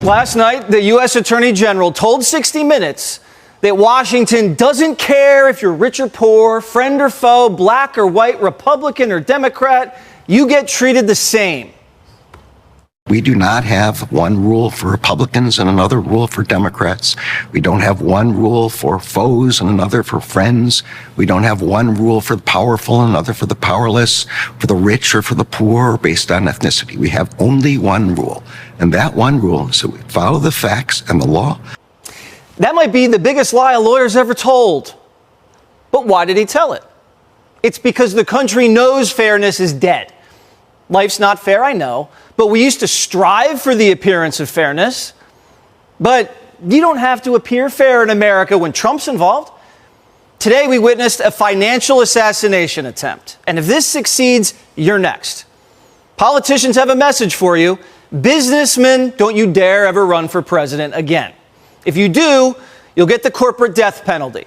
Last night, the U.S. Attorney General told 60 Minutes that Washington doesn't care if you're rich or poor, friend or foe, black or white, Republican or Democrat, you get treated the same. We do not have one rule for Republicans and another rule for Democrats. We don't have one rule for foes and another for friends. We don't have one rule for the powerful and another for the powerless, for the rich or for the poor, based on ethnicity. We have only one rule. And that one rule is that we follow the facts and the law. That might be the biggest lie a lawyer's ever told. But why did he tell it? It's because the country knows fairness is dead. Life's not fair, I know, but we used to strive for the appearance of fairness. But you don't have to appear fair in America when Trump's involved. Today, we witnessed a financial assassination attempt. And if this succeeds, you're next. Politicians have a message for you. Businessmen, don't you dare ever run for president again. If you do, you'll get the corporate death penalty.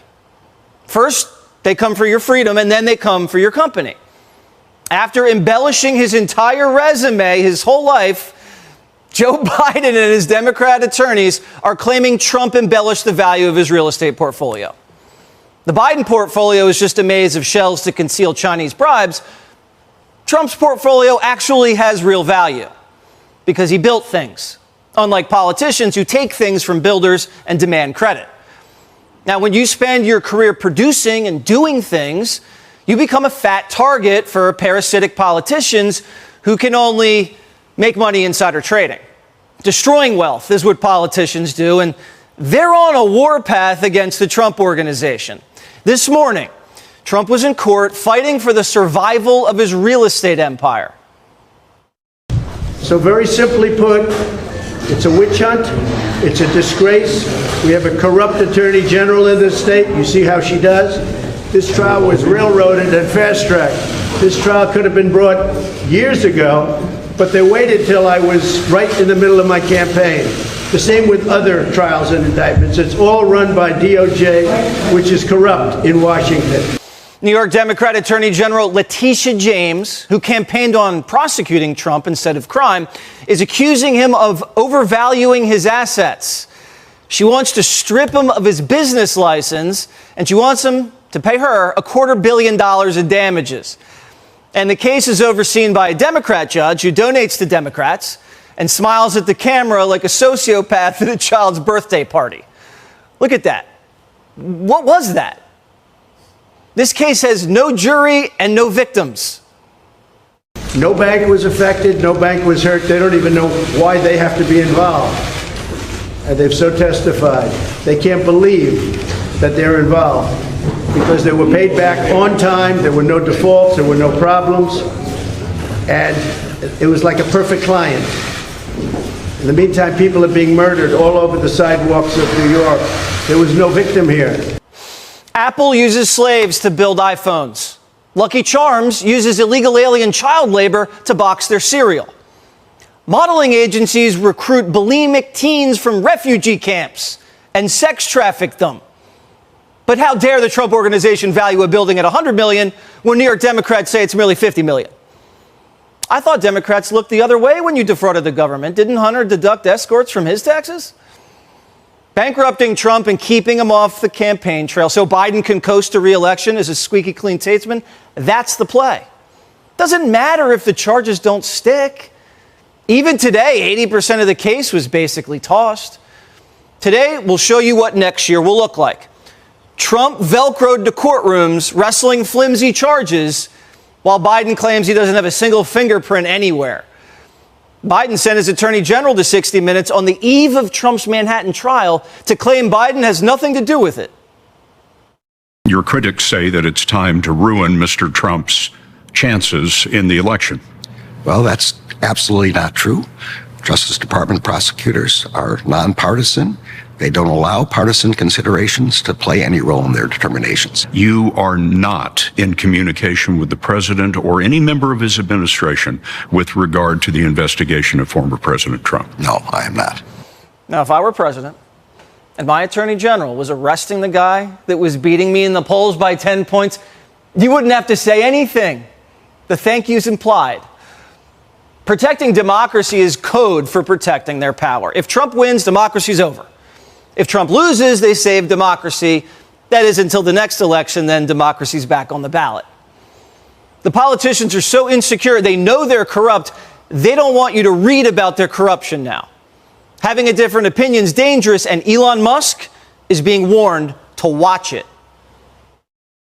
First, they come for your freedom, and then they come for your company. After embellishing his entire resume, his whole life, Joe Biden and his Democrat attorneys are claiming Trump embellished the value of his real estate portfolio. The Biden portfolio is just a maze of shells to conceal Chinese bribes. Trump's portfolio actually has real value because he built things, unlike politicians who take things from builders and demand credit. Now, when you spend your career producing and doing things, you become a fat target for parasitic politicians who can only make money insider trading. Destroying wealth is what politicians do, and they're on a warpath against the Trump Organization. This morning, Trump was in court fighting for the survival of his real estate empire. So very simply put, it's a witch hunt. It's a disgrace. We have a corrupt attorney general in this state. You see how she does? This trial was railroaded and fast-tracked. This trial could have been brought years ago, but they waited till I was right in the middle of my campaign. The same with other trials and indictments. It's all run by DOJ, which is corrupt in Washington. New York Democrat Attorney General Letitia James, who campaigned on prosecuting Trump instead of crime, is accusing him of overvaluing his assets. She wants to strip him of his business license, and she wants him to pay her $250 million in damages. And the case is overseen by a Democrat judge who donates to Democrats and smiles at the camera like a sociopath at a child's birthday party. Look at that. What was that? This case has no jury and no victims. No bank was affected. No bank was hurt. They don't even know why they have to be involved. And they've so testified. They can't believe that they're involved because they were paid back on time. There were no defaults. There were no problems. And it was like a perfect client. In the meantime, people are being murdered all over the sidewalks of New York. There was no victim here. Apple uses slaves to build iPhones. Lucky Charms uses illegal alien child labor to box their cereal. Modeling agencies recruit bulimic teens from refugee camps and sex traffic them. But how dare the Trump Organization value a building at $100 million when New York Democrats say it's merely $50 million? I thought Democrats looked the other way when you defrauded the government. Didn't Hunter deduct escorts from his taxes? Bankrupting Trump and keeping him off the campaign trail so Biden can coast to re-election as a squeaky clean statesman, that's the play. Doesn't matter if the charges don't stick. Even today, 80% of the case was basically tossed. Today, we'll show you what next year will look like. Trump Velcroed to courtrooms, wrestling flimsy charges, while Biden claims he doesn't have a single fingerprint anywhere. Biden sent his attorney general to 60 Minutes on the eve of Trump's Manhattan trial to claim Biden has nothing to do with it. Your critics say that it's time to ruin Mr. Trump's chances in the election. Well, that's absolutely not true. Justice Department prosecutors are nonpartisan. They don't allow partisan considerations to play any role in their determinations. You are not in communication with the president or any member of his administration with regard to the investigation of former President Trump. No, I am not. Now, if I were president and my attorney general was arresting the guy that was beating me in the polls by 10 points, you wouldn't have to say anything. The thank you's implied. Protecting democracy is code for protecting their power. If Trump wins, democracy's over. If Trump loses, they save democracy. That is until the next election, then democracy's back on the ballot. The politicians are so insecure, they know they're corrupt, they don't want you to read about their corruption now. Having a different opinion is dangerous, and Elon Musk is being warned to watch it.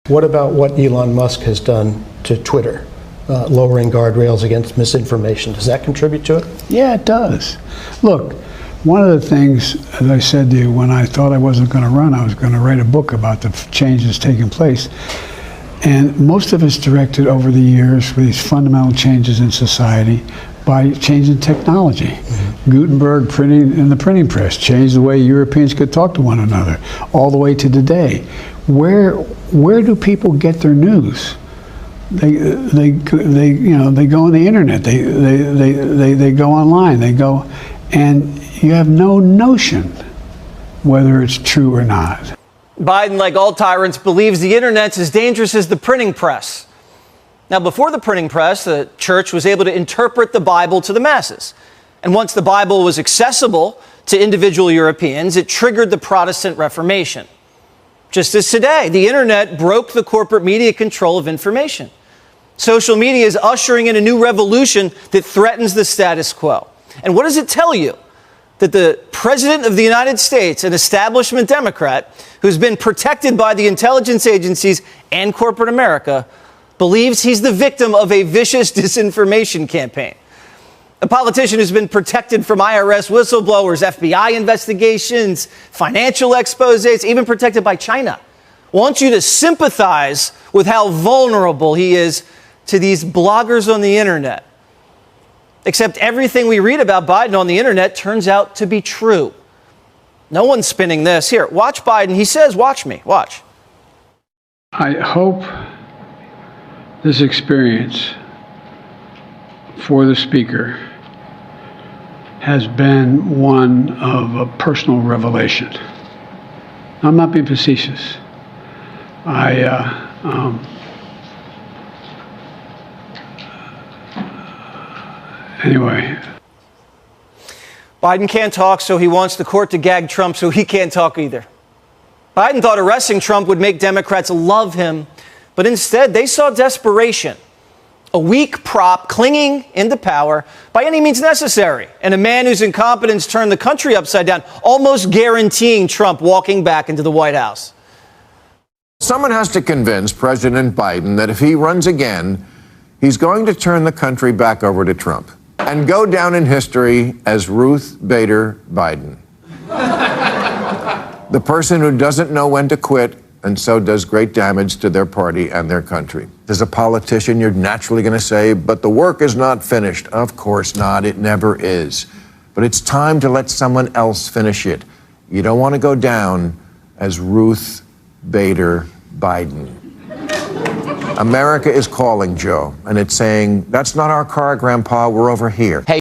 What about what Elon Musk has done to Twitter, lowering guardrails against misinformation? Does that contribute to it? Yeah, it does. Look, one of the things, as I said to you, when I thought I wasn't going to run, I was going to write a book about the changes taking place. And most of it's directed over the years with these fundamental changes in society by changing technology. Mm-hmm. Gutenberg printing in the printing press changed the way Europeans could talk to one another, all the way to today. Where do people get their news? They go on the internet. They go online. They go, and you have no notion whether it's true or not. Biden, like all tyrants, believes the internet's as dangerous as the printing press. Now, before the printing press, the church was able to interpret the Bible to the masses. And once the Bible was accessible to individual Europeans, it triggered the Protestant Reformation. Just as today, the internet broke the corporate media control of information. Social media is ushering in a new revolution that threatens the status quo. And what does it tell you? That the President of the United States, an establishment Democrat who's been protected by the intelligence agencies and corporate America, believes he's the victim of a vicious disinformation campaign. A politician who's been protected from IRS whistleblowers, FBI investigations, financial exposés, even protected by China, wants you to sympathize with how vulnerable he is to these bloggers on the internet. Except everything we read about Biden on the internet turns out to be true. No one's spinning this. Here, watch Biden. He says, watch me, watch. I hope this experience for the speaker has been one of a personal revelation. I'm not being facetious. Anyway. Biden can't talk, so he wants the court to gag Trump so he can't talk either. Biden thought arresting Trump would make Democrats love him, but instead they saw desperation. A weak prop clinging into power by any means necessary, and a man whose incompetence turned the country upside down, almost guaranteeing Trump walking back into the White House. Someone has to convince President Biden that if he runs again, he's going to turn the country back over to Trump and go down in history as Ruth Bader Biden. The person who doesn't know when to quit and so does great damage to their party and their country. As a politician, you're naturally going to say, but the work is not finished. Of course not. It never is. But it's time to let someone else finish it. You don't want to go down as Ruth Bader Biden. America is calling, Joe, and it's saying, that's not our car, Grandpa. We're over here. Hey.